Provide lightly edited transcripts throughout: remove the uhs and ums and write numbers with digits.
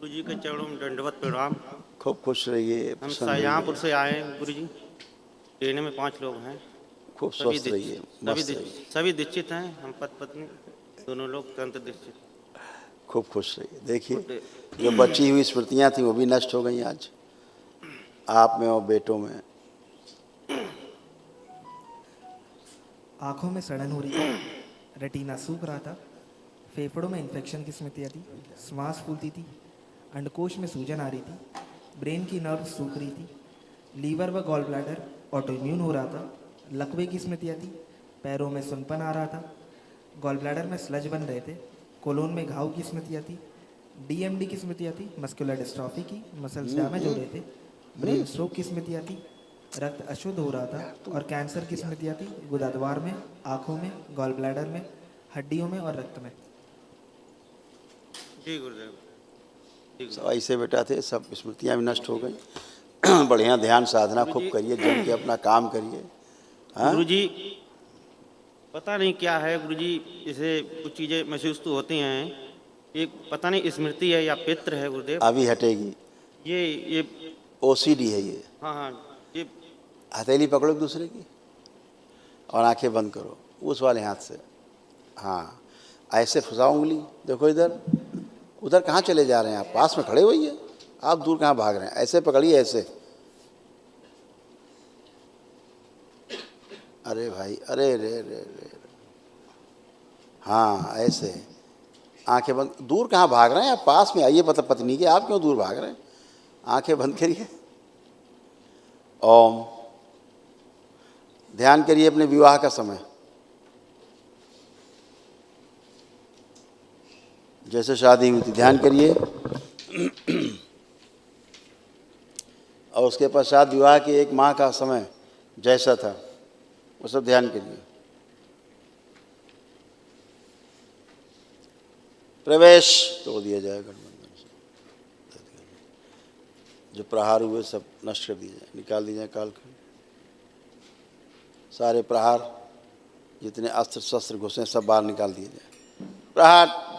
गुरु जी के चरणों में दंडवत प्रणाम। खूब खुश रहिए, हम प्रसन्न शाहजहाँपुर रहिए, से आए हैं गुरु जी। ट्रेन में 5 लोग हैं। खूब सभी स्वस्थ रहिए, मस्त रहिए, सभी दीक्षित हैं। हम पति पत्नी दोनों लोग तंत्र दीक्षित। खूब खुश रहिए। देखिए, गुड। जो बची हुई स्मृतियां थी वो भी नष्ट हो गई आज आप में और बेटों में। आंखों में सड़न हो रही थी, रेटिना सूख रहा था, फेफड़ों में इन्फेक्शन की स्मृतियाँ थी, श्वास फूलती थी, अंडकोश में सूजन आ रही थी, ब्रेन की नर्व सूख रही थी, लीवर व गॉल ब्लैडर ऑटो इम्यून हो रहा था, लकवे की स्मृतियाँ थी, पैरों में सुनपन आ रहा था, गॉल ब्लैडर में स्लज बन रहे थे, कोलोन में घाव की स्मृतियाँ थी, डीएमडी की स्मृतियाँ थी, मस्कुलर डिस्ट्रॉफी की, मसल्स डैमेज हो रहे थे, ब्रेन स्ट्रोक की स्मृतियाँ थी, रक्त अशुद्ध हो रहा था और कैंसर की स्मृतियाँ थी गुदाद्वार में, आँखों में, गॉल ब्लैडर में, हड्डियों में और रक्त में। जी गुरुदेव। जी सब ऐसे बेटा थे, सब स्मृतियां भी नष्ट हो गई। बढ़िया ध्यान साधना खूब करिए, जम के अपना काम करिए। हाँ, गुरु जी, पता नहीं क्या है गुरु जी, इसे कुछ चीज़ें महसूस तो होती हैं। एक पता नहीं स्मृति है या पित्र है गुरुदेव। अभी हटेगी। ये ओसीडी है ये। हाँ हाँ, ये हथेली पकड़ो एक दूसरे की और आंखें बंद करो उस वाले हाथ से। हाँ, ऐसे फंसाओ उंगली। देखो इधर, उधर कहाँ चले जा रहे हैं आप? पास में खड़े होइए, आप दूर कहाँ भाग रहे हैं? ऐसे पकड़िए, ऐसे। अरे भाई, अरे रे रे रे। हाँ, ऐसे आंखें बंद। दूर कहाँ भाग रहे हैं आप? पास में आइए। पत्नी के, आप क्यों दूर भाग रहे हैं? आंखें बंद करिए। ओम। ध्यान करिए अपने विवाह का समय। जैसे शादी हुई थी ध्यान करिए, और उसके पश्चात विवाह के 1 माह का समय जैसा था वो सब ध्यान करिए। प्रवेश तोड़ दिया जाए गठबंधन से। जो प्रहार हुए सब नष्ट कर दिए जाए, निकाल दिए जाए कालखंड। सारे प्रहार, जितने अस्त्र शस्त्र घुसे सब बाहर निकाल दिए जाए। प्रहार।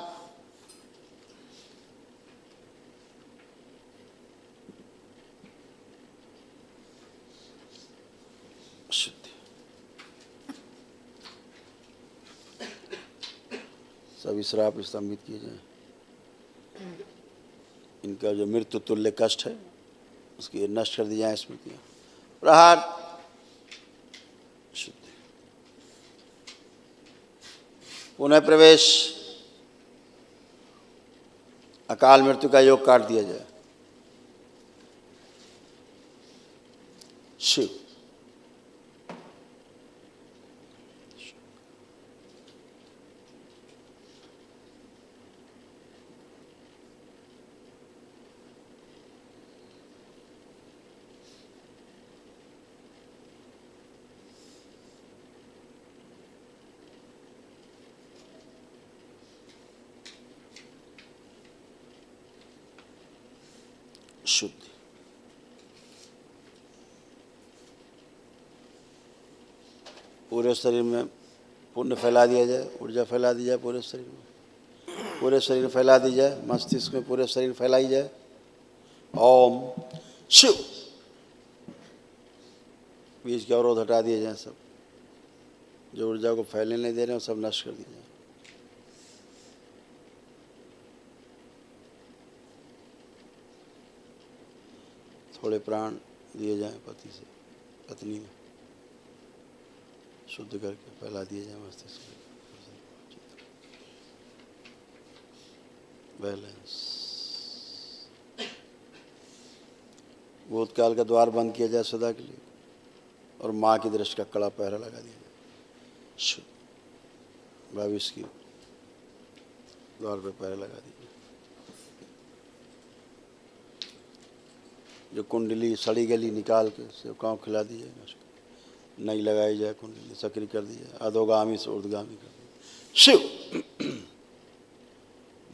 शुद्धि। सभी श्राप स्तंभित किए जाए। इनका जो मृत्यु तुल्य कष्ट है उसकी नष्ट कर दी जाए स्मृतियाँ। प्रहार। शुद्धि। पुनः प्रवेश। अकाल मृत्यु का योग काट दिया जाए। शिव। शुद्धि। पूरे शरीर में पुण्य फैला दिया जाए, ऊर्जा फैला दी जाए पूरे शरीर में। पूरे शरीर फैला दी जाए, मस्तिष्क में पूरे शरीर फैलाई जाए। ओम शिव। बीज के अवरोध हटा दिए जाए, सब जो ऊर्जा को फैलने नहीं दे रहे हैं वो सब नष्ट कर दिए जाए। थोड़े प्राण दिए जाएं पति से, पत्नी में शुद्ध करके फैला दिए जाए मस्तिष्क में। बैलेंस। भूतकाल का द्वार बंद किया जाए सदा के लिए, और माँ की दृष्टि का कड़ा पहरा लगा दिया जाए। शुद्ध। भविष्य की द्वार पर पहरा लगा दिया। जो कुंडली सड़ी गली निकाल के सेवकाओं खिला दी जाए, नई लगाई जाए, कुंडली सक्रिय कर दी जाए, अधोगामी से ऊर्ध्वगामी कर दी। शिव।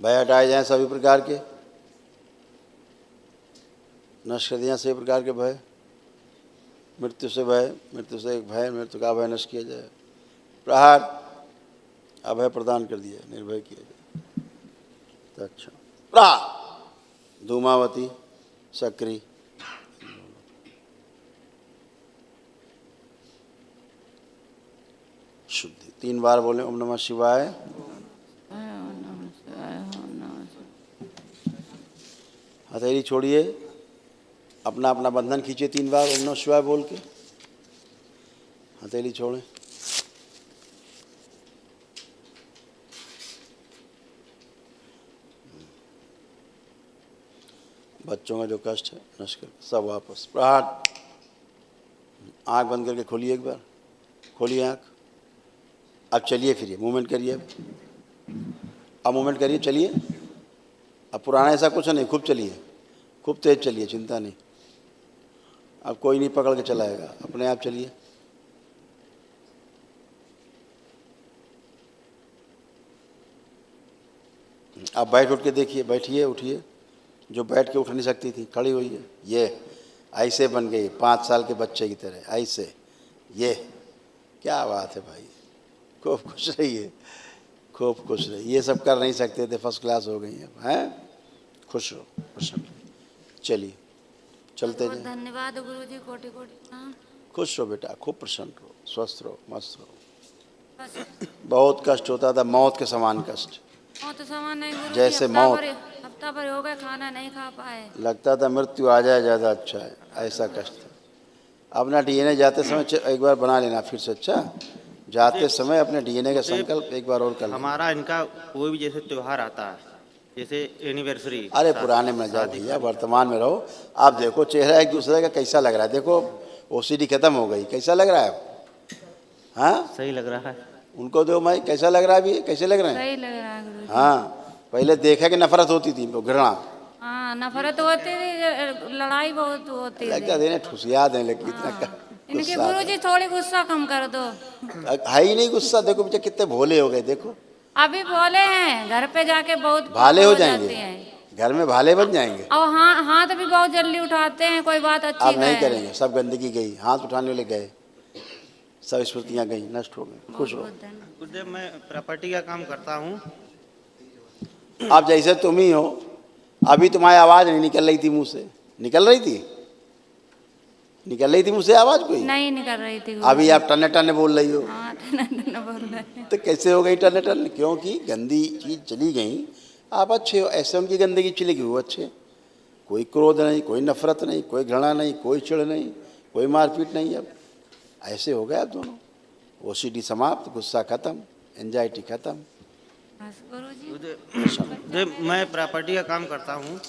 भय हटाए जाए सभी प्रकार के, नष्ट कर दिया सभी प्रकार के भय। मृत्यु से भय, मृत्यु से एक भय, मृत्यु का भय नष्ट किया जाए। प्रहार। अभय प्रदान कर दिया, निर्भय किया जाए। तो अच्छा प्रहार। धूमावती, सक्री, शुद्धि। 3 बार बोले ओम नमः शिवाय। हथेली छोड़िए, अपना अपना बंधन खींचिए 3 बार ओम नमः शिवाय बोल के। हथेली छोड़ें। बच्चों का जो कष्ट है नष्ट कर सब वापस। प्रहार। आँख बंद करके खोलिए, एक बार खोलिए आँख। अब चलिए फिरिए, मूवमेंट करिए। अब मूवमेंट करिए, चलिए। अब पुराना ऐसा कुछ नहीं, खूब चलिए, खूब तेज चलिए, चिंता नहीं। अब कोई नहीं पकड़ के चलाएगा, अपने आप चलिए। अब बैठ उठ के देखिए, बैठिए, उठिए। जो बैठ के उठ नहीं सकती थी खड़ी हुई है, ये ऐसे बन गई 5 साल के बच्चे की तरह, ऐसे। ये क्या बात है भाई, खूब खुश रहिए, खूब खुश रहिए। ये सब कर नहीं सकते थे, फर्स्ट क्लास हो गई अब, हैं? खुश रहो, प्रसन्न रहो। चलिए, चलते जाए। धन्यवाद गुरुजी, कोटि कोटि। हाँ, खुश रहो बेटा, खूब प्रसन्न रहो, स्वस्थ रहो, मस्त रहो। बस बहुत कष्ट होता था, मौत के समान कष्ट। तो सामान नहीं गुरुजी, जैसे मौत। हफ्ता भर हो गया, खाना नहीं खा पाए। लगता था मृत्यु आ जाए ज़्यादा अच्छा है, ऐसा कष्ट था। अपना डीएनए जाते समय एक बार बना लेना फिर से। अच्छा, जाते समय अपने डीएनए का संकल्प एक बार और कर लेना। हमारा इनका कोई भी जैसे त्यौहार आता है, जैसे एनिवर्सरी। अरे पुराने में जाओ भैया, वर्तमान में रहो। आप देखो चेहरा एक दूसरे का कैसा लग रहा है, देखो ओसीडी खत्म हो गई, कैसा लग रहा है? हाँ, सही लग रहा है। उनको दो मैं, कैसा लग रहा है अभी, कैसे लग रहे हैं? सही लग रहा है गुरुजी। हाँ, पहले देखा कि नफरत होती थी, घृणा हाँ, नफरत होती थी, लड़ाई बहुत होती थी। लगता देने ठुसिया दें, लेकिन इतना इनके गुस्सा गुरुजी थोड़ी गुस्सा कम कर दो। है ही नहीं गुस्सा। देखो बेटा कितने भोले हो गए, देखो अभी बोले हैं, घर पे जाके बहुत भाले हो जाते जाएंगे, हैं। घर में भाले बन जाएंगे। और हाँ, हाथ भी बहुत जल्दी उठाते हैं, कोई बात अच्छी अब नहीं कहे। करेंगे, सब गंदगी गई, हाथ उठाने वाले गए, सब स्मृतियाँ गई, नष्ट हो गई। खुश रहो। गुरुदेव, मैं प्रॉपर्टी का काम करता हूँ। आप जैसे तुम ही हो, अभी तुम्हारी आवाज़ नहीं निकल रही थी मुंह से, निकल रही थी, निकल रही थी मुंह से आवाज़ कोई? नहीं निकल रही थी। अभी आप टन्ने टन्ने बोल रही हो। हाँ, टन बोल रहे हैं। तो कैसे हो गई टन्ने टन्ने? क्योंकि गंदी चीज़ चली गई। आप अच्छे हो, ऐसे उनकी गंदगी चली गई, वो अच्छे। कोई क्रोध नहीं, कोई नफरत नहीं, कोई घृणा नहीं, कोई चिढ़ नहीं, कोई मारपीट नहीं। अब ऐसे हो गए आप दोनों। ओसीडी समाप्त, गुस्सा खत्म, एंजाइटी खत्म। बस गुरुजी। गुरुदेव, मैं प्रॉपर्टी का काम करता हूँ।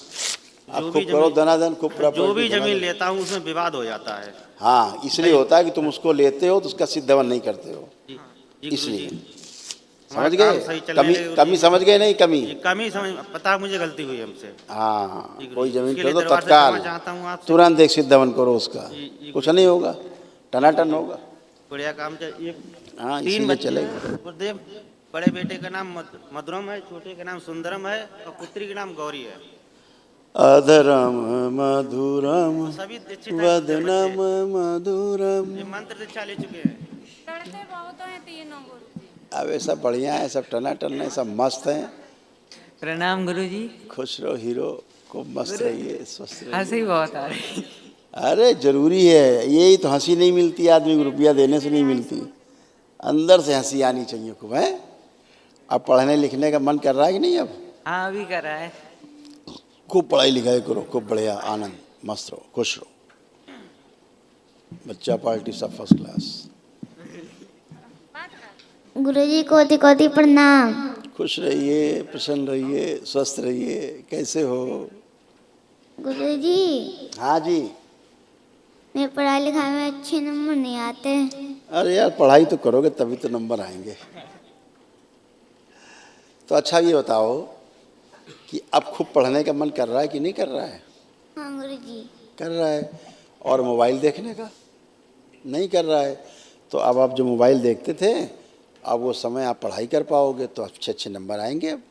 आप खूब करो धनाधन, खूब जो प्रॉपर्टी भी जमीन धनाधन। लेता हूँ उसमें विवाद हो जाता है। हाँ, इसलिए होता है कि तुम उसको लेते हो तो उसका सिद्धवन नहीं करते हो, जी, जी इसलिए। गुरुजी। समझ हमारा गए? काम सही चलने कमी लगे कमी गुरुजी। समझ गए? नहीं कमी। ये कमी समझ, पता मुझे गलती हुई हमसे। हाँ, जी गुरुजी। कोई जमीन इसके कर लिए दो दरबार से तत्काल, क्षमा चाहता हूँ आपसे। तुरंत एक सिद्धवन करो उसका, जी, जी कुछ गुरुजी। नहीं होगा, टनाटन होगा। बढ़िया काम चाहिए। हाँ, 3 इसीलिए बच्चे चलेगा। हैं गुरुदेव। बड़े बेटे का नाम मधुरम है, छोटे का नाम सुंदरम है, और पुत्री का नाम गौरी है। अधरम मधुरम सभी दीक्षित हैं वदनम बच्चे। मधुरम। ये मंत्र दीक्षा ले चुके हैं। लड़ते बहुत हैं तीनों गुरुजी। अब ये सब बढ़िया है, सब टनाटन है, सब मस्त हैं। प्रणाम गुरुजी। खुश रहो हीरो, खूब मस्त रहिए, स्वस्थ रहिए। हंसी बहुत आ रही। अरे जरूरी है, यही तो हंसी नहीं मिलती आदमी को, रुपया देने से नहीं मिलती, अंदर से हंसी आनी चाहिए खूब, है। अब पढ़ने लिखने का मन कर रहा है कि नहीं? अब हाँ, अभी कर रहा है। खूब पढ़ाई लिखाई करो, खूब बढ़िया, आनंद, मस्त रहो, खुश रहो। बच्चा पार्टी सब फर्स्ट क्लास। गुरुजी कोटि कोटि प्रणाम। खुश रहिए, प्रसन्न रहिए, स्वस्थ रहिए। कैसे हो? गुरुजी हाँ जी। मेरे पढ़ाई लिखाई में अच्छे नंबर नहीं आते। अरे यार, पढ़ाई तो करोगे तभी तो नंबर आएंगे। तो अच्छा ये बताओ कि अब खूब पढ़ने का मन कर रहा है कि नहीं कर रहा है? हाँ गुरुजी। कर रहा है। और मोबाइल देखने का नहीं कर रहा है। तो अब आप जो मोबाइल देखते थे, अब वो समय आप पढ़ाई कर पाओगे तो अच्छे अच्छे नंबर आएंगे अब।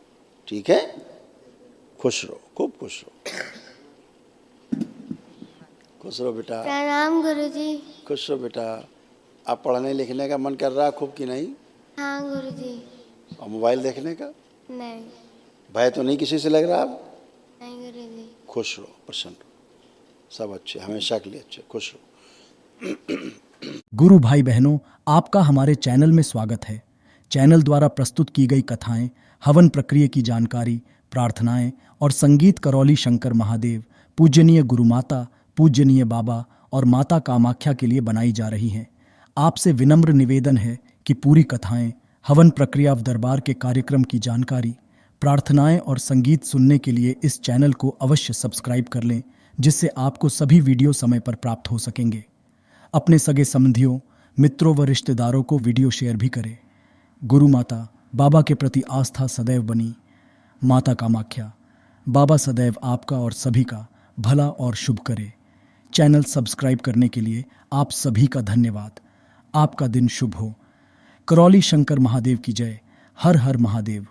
ठीक है, खुश रहो, खूब खुश रहो, खुश रहो बेटा, प्रणाम गुरुजी। खुश रहो बेटा। अब पढ़ने लिखने का मन कर रहा है खूब कि नहीं? हाँ गुरुजी। और मोबाइल देखने का नहीं। भय तो नहीं किसी से लग रहा अब? नहीं गुरुजी। खुश रहो, प्रसन्न रहो, सब अच्छे, हमेशा के लिए अच्छे, खुश रहो। गुरु भाई बहनों, आपका हमारे चैनल में स्वागत है। चैनल द्वारा प्रस्तुत की गई कथाएं, हवन प्रक्रिया की जानकारी, प्रार्थनाएं और संगीत करौली शंकर महादेव, पूजनीय गुरु माता, पूजनीय बाबा और माता कामाख्या के लिए बनाई जा रही हैं। आपसे विनम्र निवेदन है कि पूरी कथाएं, हवन प्रक्रिया व दरबार के कार्यक्रम की जानकारी, प्रार्थनाएं और संगीत सुनने के लिए इस चैनल को अवश्य सब्सक्राइब कर लें, जिससे आपको सभी वीडियो समय पर प्राप्त हो सकेंगे। अपने सगे संबंधियों, मित्रों व रिश्तेदारों को वीडियो शेयर भी करें। गुरु माता, बाबा के प्रति आस्था सदैव बनी। माता कामाख्या, बाबा सदैव आपका और सभी का भला और शुभ करे। चैनल सब्सक्राइब करने के लिए आप सभी का धन्यवाद। आपका दिन शुभ हो। करौली शंकर महादेव की जय। हर हर महादेव।